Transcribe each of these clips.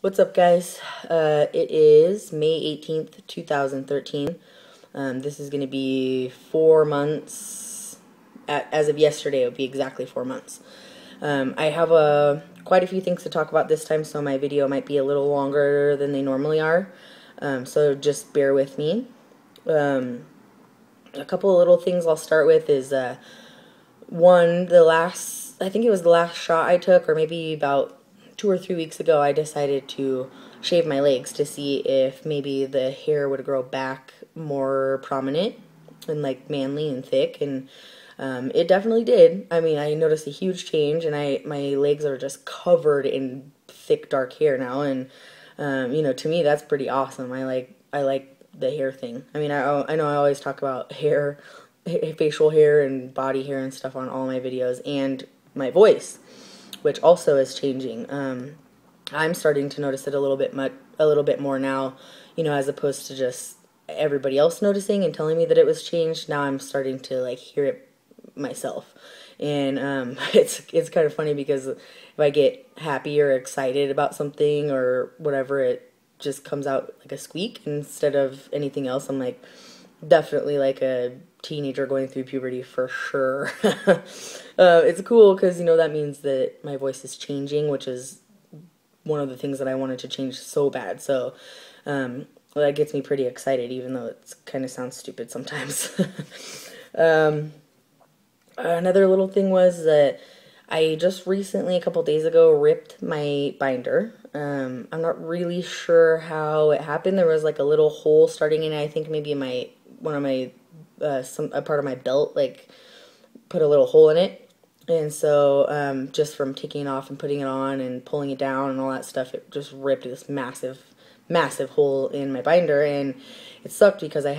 What's up, guys? It is May 18th, 2013. This is going to be 4 months. As of yesterday, it would be exactly 4 months. I have quite a few things to talk about this time, so my video might be a little longer than they normally are. So just bear with me. A couple of little things I'll start with is, one, I think it was the last shot I took, or maybe about 2 or 3 weeks ago, I decided to shave my legs to see if maybe the hair would grow back more prominent and like manly and thick, and it definitely did. I mean, I noticed a huge change, and my legs are just covered in thick dark hair now, and to me that's pretty awesome. I like the hair thing. I mean, I know I always talk about hair, facial hair and body hair and stuff on all my videos, and my voice, which also is changing. I'm starting to notice it a little bit more now, as opposed to just everybody else noticing and telling me that it was changed. Now I'm starting to like hear it myself, and it's kind of funny because if I get happy or excited about something or whatever, it just comes out like a squeak instead of anything else. I'm like definitely like a teenager going through puberty for sure. It's cool because that means that my voice is changing, which is one of the things that I wanted to change so bad. So that gets me pretty excited, even though it kind of sounds stupid sometimes. Another little thing was that I just recently, a couple days ago, ripped my binder. I'm not really sure how it happened. There was like a little hole starting in, I think maybe in a part of my belt, like put a little hole in it, and so just from taking it off and putting it on and pulling it down and all that stuff, it just ripped this massive hole in my binder, and it sucked because I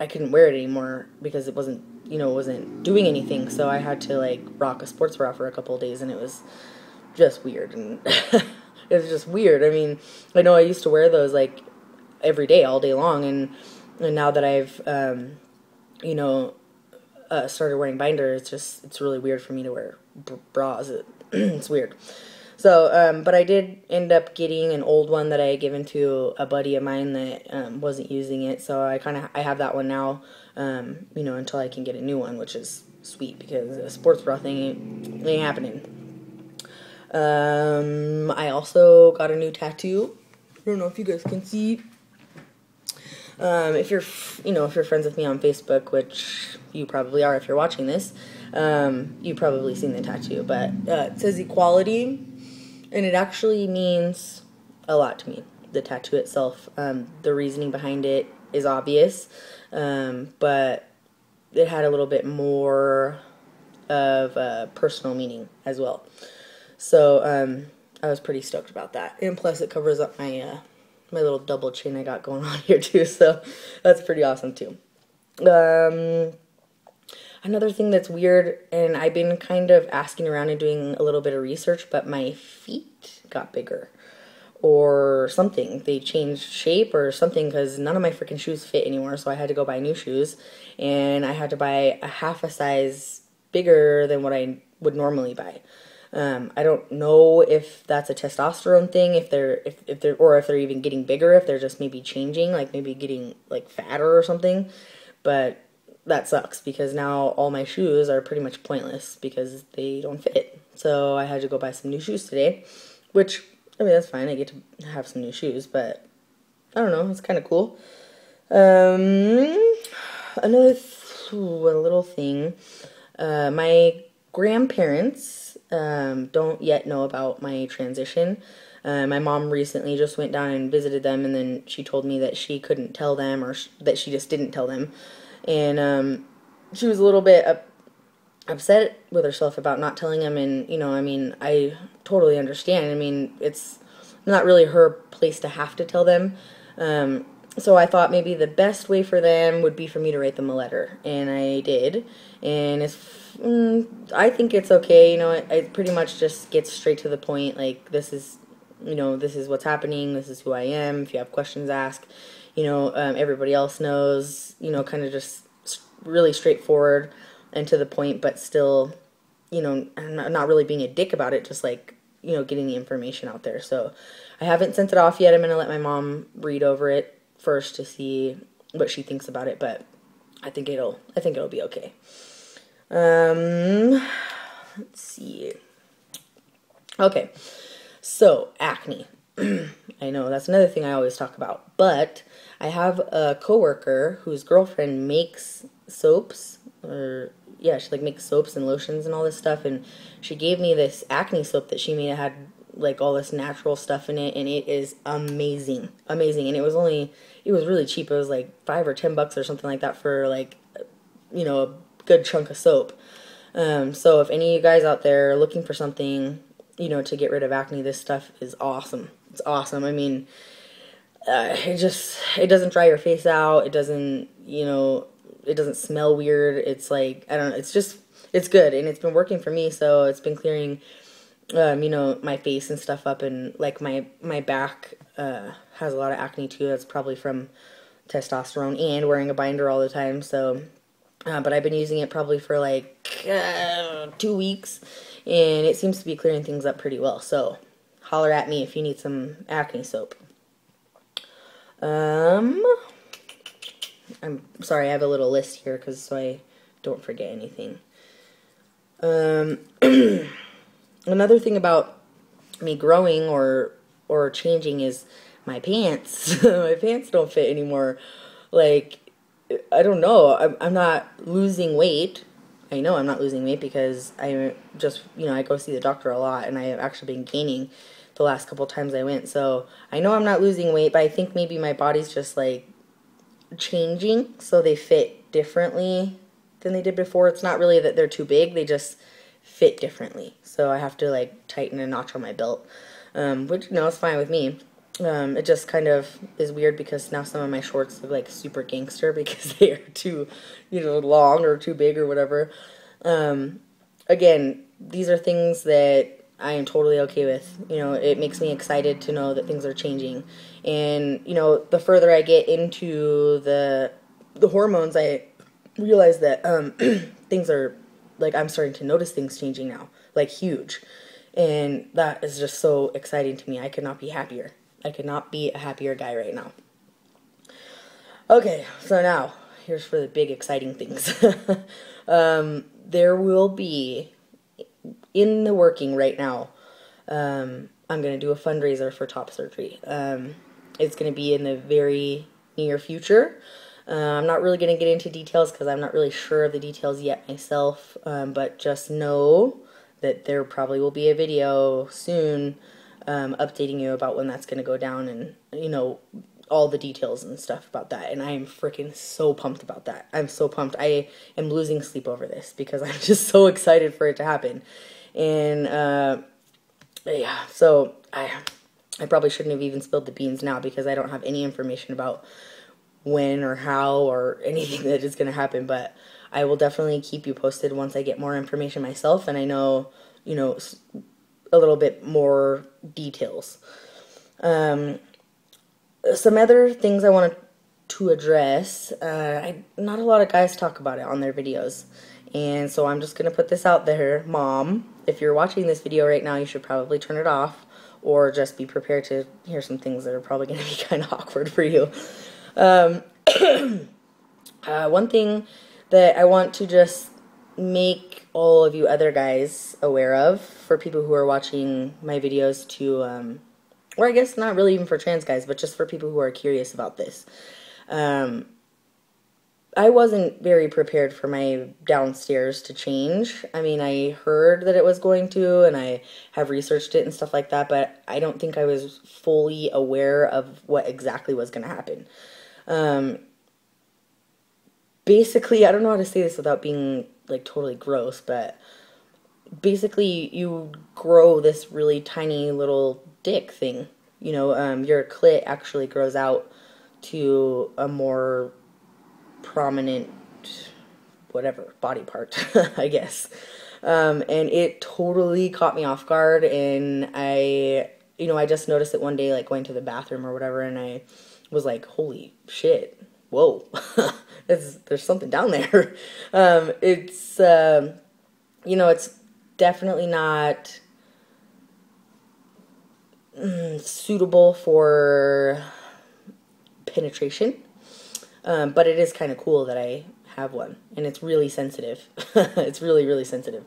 couldn't wear it anymore because it wasn't doing anything, so I had to like rock a sports bra for a couple of days, and it was just weird, and it was just weird. I mean, I know I used to wear those like every day, all day long, and now that I've started wearing binders, it's really weird for me to wear bras. It's weird. So, but I did end up getting an old one that I had given to a buddy of mine that wasn't using it. So I have that one now, until I can get a new one, which is sweet because a sports bra thing ain't happening. I also got a new tattoo. I don't know if you guys can see. If you're friends with me on Facebook, which you probably are if you're watching this, you've probably seen the tattoo, but it says equality, and it actually means a lot to me, the tattoo itself. The reasoning behind it is obvious, but it had a little bit more of a personal meaning as well. So I was pretty stoked about that, and plus it covers up my little double chin I got going on here too, so that's pretty awesome too. Another thing that's weird, and I've been kind of asking around and doing a little bit of research, but my feet got bigger or something. They changed shape or something because none of my freaking shoes fit anymore, so I had to go buy new shoes, and I had to buy a half a size bigger than what I would normally buy. I don't know if that's a testosterone thing, if they're even getting bigger, if they're just maybe changing, like maybe getting like fatter or something, but that sucks because now all my shoes are pretty much pointless because they don't fit. So I had to go buy some new shoes today, which, I mean, that's fine. I get to have some new shoes, but I don't know. It's kind of cool. Another little thing. My grandparents don't yet know about my transition. My mom recently just went down and visited them, and then she told me that she couldn't tell them, or that she just didn't tell them. And she was a little bit upset with herself about not telling them, and, I mean, I totally understand. I mean, it's not really her place to have to tell them. So I thought maybe the best way for them would be for me to write them a letter, and I did, and I think it's okay. It pretty much just gets straight to the point, like, this is what's happening, this is who I am, if you have questions, ask. Everybody else knows, kind of just really straightforward and to the point, but still, not really being a dick about it, just like getting the information out there. So I haven't sent it off yet. I'm going to let my mom read over it first to see what she thinks about it, but I think it'll be okay. Let's see. Okay. So, acne. I know that's another thing I always talk about, but I have a coworker whose girlfriend makes soaps, or yeah, she like makes soaps and lotions and all this stuff, and she gave me this acne soap that she made. It had like all this natural stuff in it, and it is amazing, amazing. And it was really cheap. It was like $5 or $10 or something like that for like, a good chunk of soap. So if any of you guys out there are looking for something, to get rid of acne, this stuff is awesome. It's awesome. I mean, it doesn't dry your face out. It doesn't, it doesn't smell weird. It's like, I don't know. It's good. And it's been working for me. So it's been clearing, my face and stuff up, and like my back, has a lot of acne too. That's probably from testosterone and wearing a binder all the time. So, but I've been using it probably for like 2 weeks, and it seems to be clearing things up pretty well. So holler at me if you need some acne soap. I'm sorry, I have a little list here so I don't forget anything. Another thing about me growing or changing is my pants. My pants don't fit anymore. Like, I don't know. I'm not losing weight. I know I'm not losing weight because I just, I go see the doctor a lot, and I have actually been gaining the last couple times I went. So I know I'm not losing weight, but I think maybe my body's just like changing so they fit differently than they did before. It's not really that they're too big, they just fit differently. So I have to like tighten a notch on my belt, which, is fine with me. It just kind of is weird because now some of my shorts look like super gangster because they are too, long or too big or whatever. Again, these are things that I am totally okay with. It makes me excited to know that things are changing. And, the further I get into the hormones, I realize that things are, like, I'm starting to notice things changing now, like huge. And that is just so exciting to me. I could not be happier. I could not be a happier guy right now. Okay, so now, here's for the big exciting things. There will be, in the working right now, I'm going to do a fundraiser for top surgery. It's going to be in the very near future. I'm not really going to get into details because I'm not really sure of the details yet myself, but just know that there probably will be a video soon updating you about when that's going to go down, and, all the details and stuff about that. And I am freaking so pumped about that. I'm so pumped. I am losing sleep over this because I'm just so excited for it to happen. And, yeah, so I probably shouldn't have even spilled the beans now because I don't have any information about when or how or anything that is going to happen, but I will definitely keep you posted once I get more information myself and I know, a little bit more details. Some other things I wanted to address, not a lot of guys talk about it on their videos, and so I'm just going to put this out there. Mom, if you're watching this video right now, you should probably turn it off, or just be prepared to hear some things that are probably going to be kind of awkward for you. One thing that I want to just make all of you other guys aware of, for people who are watching my videos to, or I guess not really even for trans guys, but just for people who are curious about this. I wasn't very prepared for my downstairs to change. I mean, I heard that it was going to, and I have researched it and stuff like that, but I don't think I was fully aware of what exactly was going to happen. Basically, I don't know how to say this without being, like, totally gross, but basically you grow this really tiny little dick thing. Your clit actually grows out to a more prominent, whatever, body part, I guess. And it totally caught me off guard, and I just noticed it one day, like, going to the bathroom or whatever, and I was like, holy shit, whoa, there's something down there. It's definitely not suitable for penetration. But it is kind of cool that I have one, and it's really sensitive. It's really, really sensitive.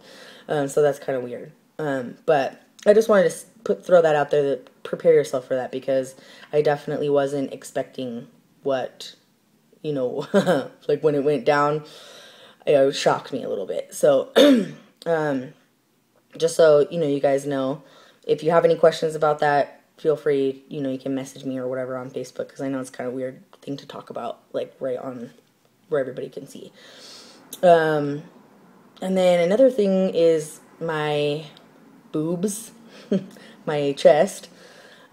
So that's kind of weird. But I just wanted to throw that out there, that prepare yourself for that, because I definitely wasn't expecting what, like when it went down, it shocked me a little bit. So, just so, you guys know, if you have any questions about that, feel free, you can message me or whatever on Facebook, because I know it's kind of weird thing to talk about, like right on where everybody can see. And then another thing is my boobs, my chest,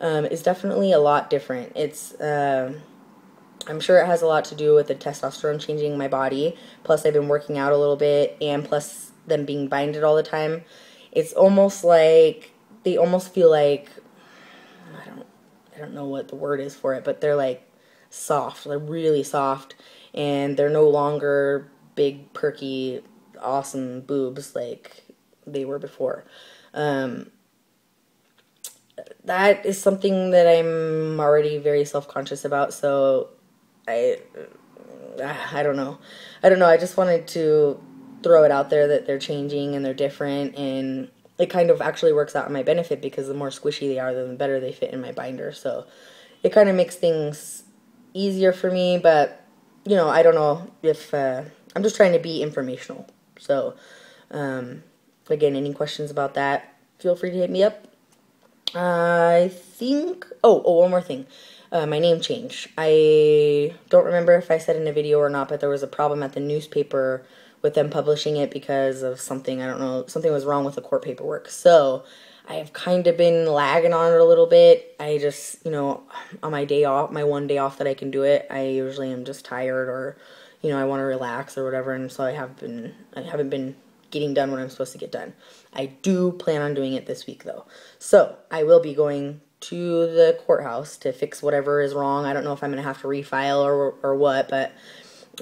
is definitely a lot different. It's, I'm sure it has a lot to do with the testosterone changing my body, plus I've been working out a little bit, and plus them being binded all the time. It's almost like, they almost feel like, I don't know what the word is for it, but they're like soft, they're really soft, and they're no longer big, perky, awesome boobs like they were before. That is something that I'm already very self-conscious about, so I don't know. I just wanted to throw it out there that they're changing and they're different, and it kind of actually works out in my benefit, because the more squishy they are, the better they fit in my binder. So it kind of makes things easier for me, but, I don't know if, I'm just trying to be informational. So, again, any questions about that, feel free to hit me up. I think, one more thing. My name change. I don't remember if I said in a video or not, but there was a problem at the newspaper with them publishing it because of something, I don't know, something was wrong with the court paperwork. So I have kind of been lagging on it a little bit. I just, on my day off, my one day off that I can do it, I usually am just tired, or, I want to relax or whatever, and so I haven't been getting done what I'm supposed to get done. I do plan on doing it this week, though. So I will be going to the courthouse to fix whatever is wrong. I don't know if I'm going to have to refile or what, but,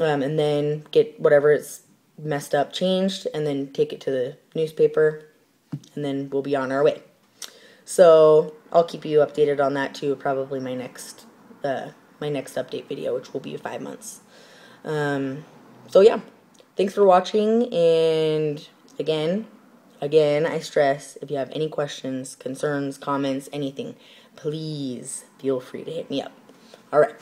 and then get whatever is messed up changed, and then take it to the newspaper, and then we'll be on our way. So I'll keep you updated on that too, probably my next update video, which will be 5 months. So yeah, thanks for watching, and again, I stress, if you have any questions, concerns, comments, anything, please feel free to hit me up. Alright.